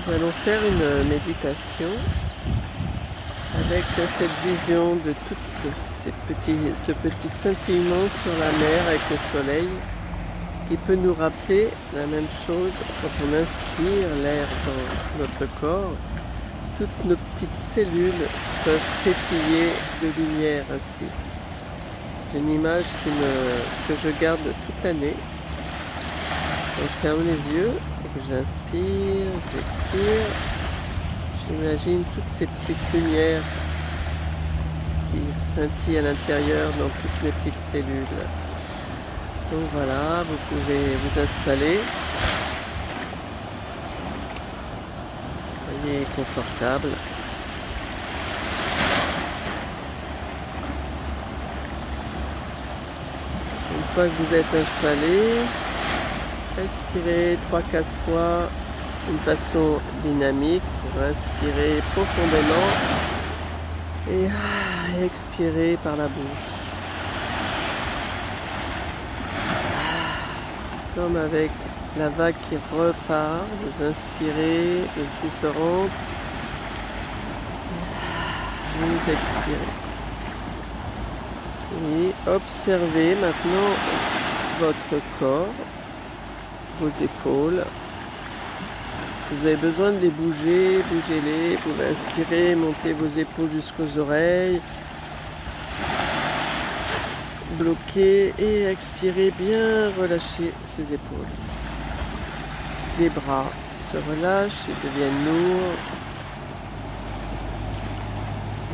Nous allons faire une méditation avec cette vision de tout ce petit scintillement sur la mer avec le soleil qui peut nous rappeler la même chose quand on inspire l'air dans notre corps. Toutes nos petites cellules peuvent pétiller de lumière ainsi. C'est une image que je garde toute l'année. Quand je ferme les yeux et que j'inspire, j'expire, j'imagine toutes ces petites lumières qui scintillent à l'intérieur dans toutes mes petites cellules. Donc voilà, vous pouvez vous installer. Soyez confortable. Une fois que vous êtes installé, respirez 3-4 fois d'une façon dynamique pour inspirer profondément et expirer par la bouche. Comme avec la vague qui repart, vous inspirez, le souffle rentre, vous expirez. Et observez maintenant votre corps, vos épaules. Si vous avez besoin de les bouger, bougez-les. Vous pouvez inspirer, monter vos épaules jusqu'aux oreilles. Bloquer et expirer, bien relâcher ses épaules. Les bras se relâchent et deviennent lourds.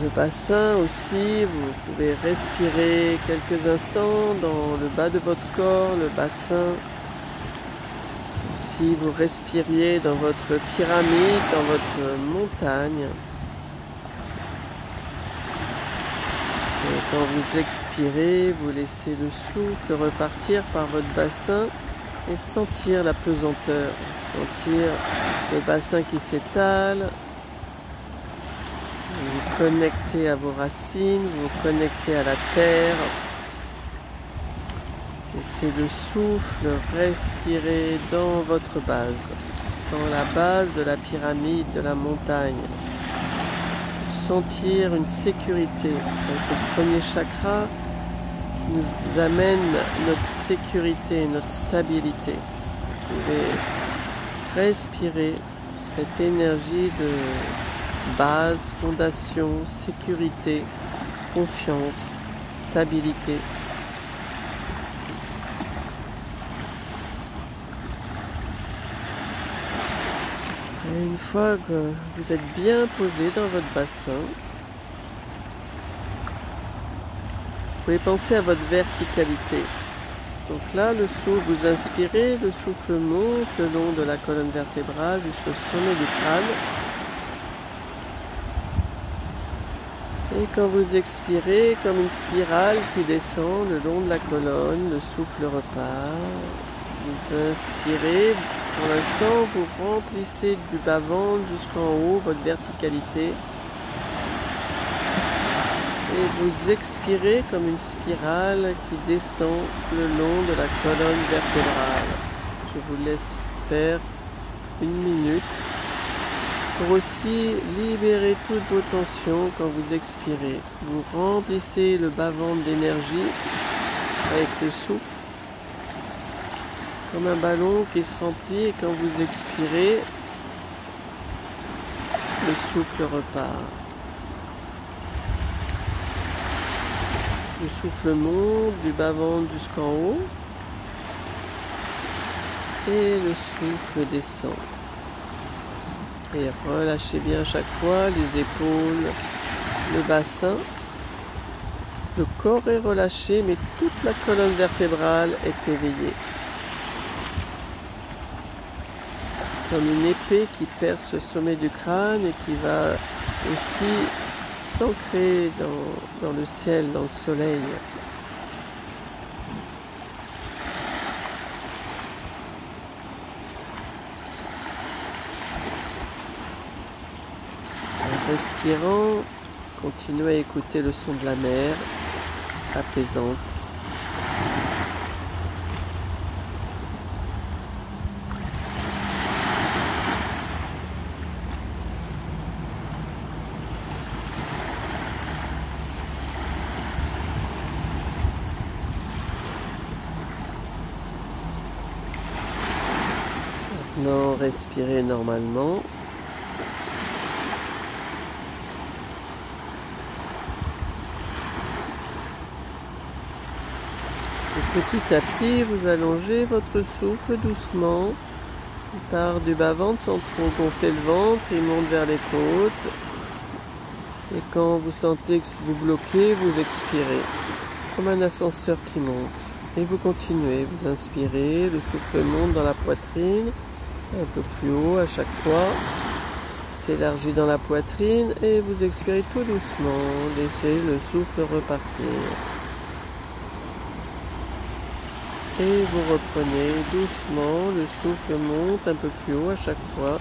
Le bassin aussi, vous pouvez respirer quelques instants dans le bas de votre corps, le bassin. Si vous respiriez dans votre pyramide, dans votre montagne. Et quand vous expirez, vous laissez le souffle repartir par votre bassin et sentir la pesanteur, sentir le bassin qui s'étale. Vous vous connectez à vos racines, vous vous connectez à la terre. Laissez le souffle respirer dans votre base, dans la base de la pyramide, de la montagne. Sentir une sécurité. C'est le premier chakra qui nous amène notre sécurité, notre stabilité. Vous pouvez respirer cette énergie de base, fondation, sécurité, confiance, stabilité. Et une fois que vous êtes bien posé dans votre bassin, vous pouvez penser à votre verticalité. Donc là, le souffle, vous inspirez, le souffle monte le long de la colonne vertébrale jusqu'au sommet du crâne. Et quand vous expirez, comme une spirale qui descend le long de la colonne, le souffle repart. Vous inspirez, pour l'instant vous remplissez du bas-ventre jusqu'en haut votre verticalité. Et vous expirez comme une spirale qui descend le long de la colonne vertébrale. Je vous laisse faire 1 minute. Pour aussi libérer toutes vos tensions quand vous expirez. Vous remplissez le bas-ventre d'énergie avec le souffle, comme un ballon qui se remplit, et quand vous expirez, le souffle repart. Le souffle monte du bas-ventre jusqu'en haut et le souffle descend. Et relâchez bien chaque fois les épaules, le bassin. Le corps est relâché, mais toute la colonne vertébrale est éveillée. Comme une épée qui perce le sommet du crâne et qui va aussi s'ancrer dans le ciel, dans le soleil. En respirant, continuez à écouter le son de la mer, apaisante. Maintenant, respirez normalement. Et petit à petit, vous allongez votre souffle doucement. Il part du bas-ventre sans trop gonfler le ventre, il monte vers les côtes. Et quand vous sentez que vous bloquez, vous expirez, comme un ascenseur qui monte. Et vous continuez, vous inspirez, le souffle monte dans la poitrine, un peu plus haut à chaque fois, s'élargit dans la poitrine et vous expirez tout doucement, laissez le souffle repartir. Et vous reprenez doucement, le souffle monte un peu plus haut à chaque fois,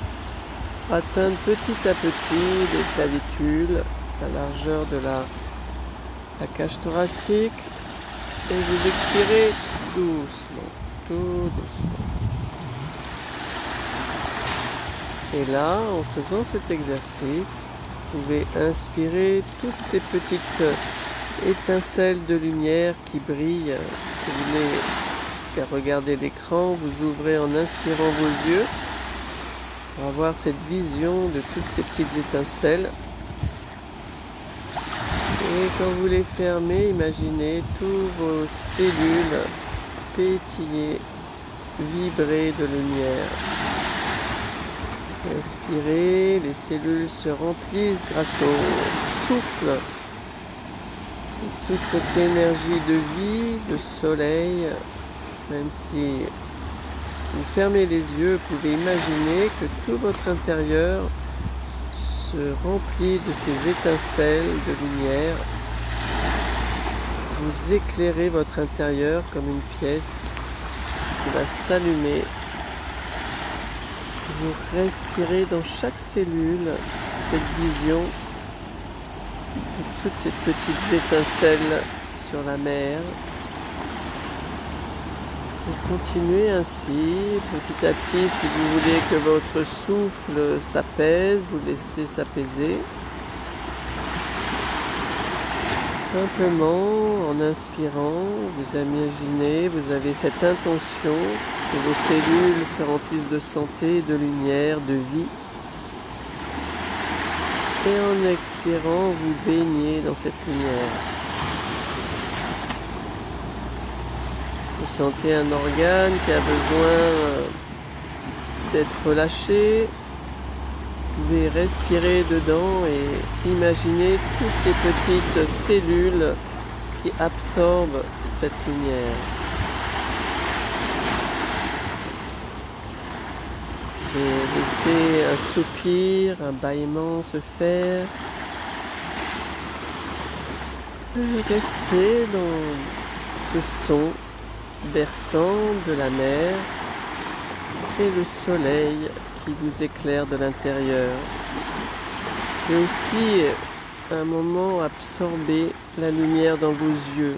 atteindre petit à petit les clavicules, la largeur de la cage thoracique. Et vous expirez doucement, tout doucement. Et là, en faisant cet exercice, vous pouvez inspirer toutes ces petites étincelles de lumière qui brillent. Si vous voulez regarder l'écran, vous ouvrez en inspirant vos yeux pour avoir cette vision de toutes ces petites étincelles. Et quand vous les fermez, imaginez toutes vos cellules pétiller, vibrer de lumière. Inspirez, les cellules se remplissent grâce au souffle. Et toute cette énergie de vie, de soleil, même si vous fermez les yeux, vous pouvez imaginer que tout votre intérieur se remplit de ces étincelles de lumière. Vous éclairez votre intérieur comme une pièce qui va s'allumer. Vous respirez dans chaque cellule cette vision de toutes ces petites étincelles sur la mer. Vous continuez ainsi, petit à petit, si vous voulez que votre souffle s'apaise, vous laissez s'apaiser. Simplement, en inspirant, vous imaginez, vous avez cette intention que vos cellules se remplissent de santé, de lumière, de vie. Et en expirant, vous baignez dans cette lumière. Vous sentez un organe qui a besoin d'être relâché. Vous pouvez respirer dedans et imaginer toutes les petites cellules qui absorbent cette lumière. Et laissez un soupir, un bâillement se faire. Et restez dans ce son berçant de la mer et le soleil qui vous éclaire de l'intérieur. Et aussi un moment absorber la lumière dans vos yeux.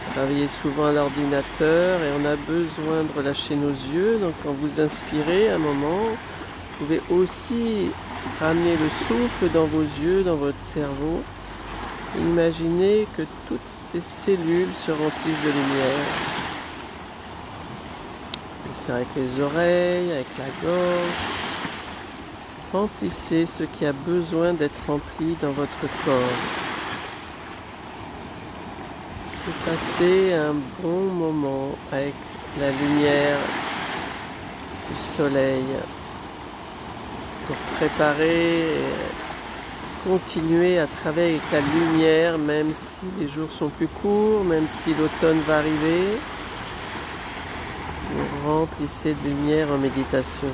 Vous travaillez souvent à l'ordinateur et on a besoin de relâcher nos yeux, donc quand vous inspirez un moment, vous pouvez aussi ramener le souffle dans vos yeux, dans votre cerveau. Et imaginez que toutes ces cellules se remplissent de lumière. Vous pouvez faire avec les oreilles, avec la gorge. Remplissez ce qui a besoin d'être rempli dans votre corps. Et passez un bon moment avec la lumière du soleil pour préparer et continuer à travailler avec la lumière, même si les jours sont plus courts, même si l'automne va arriver. Vous remplissez de lumière en méditation.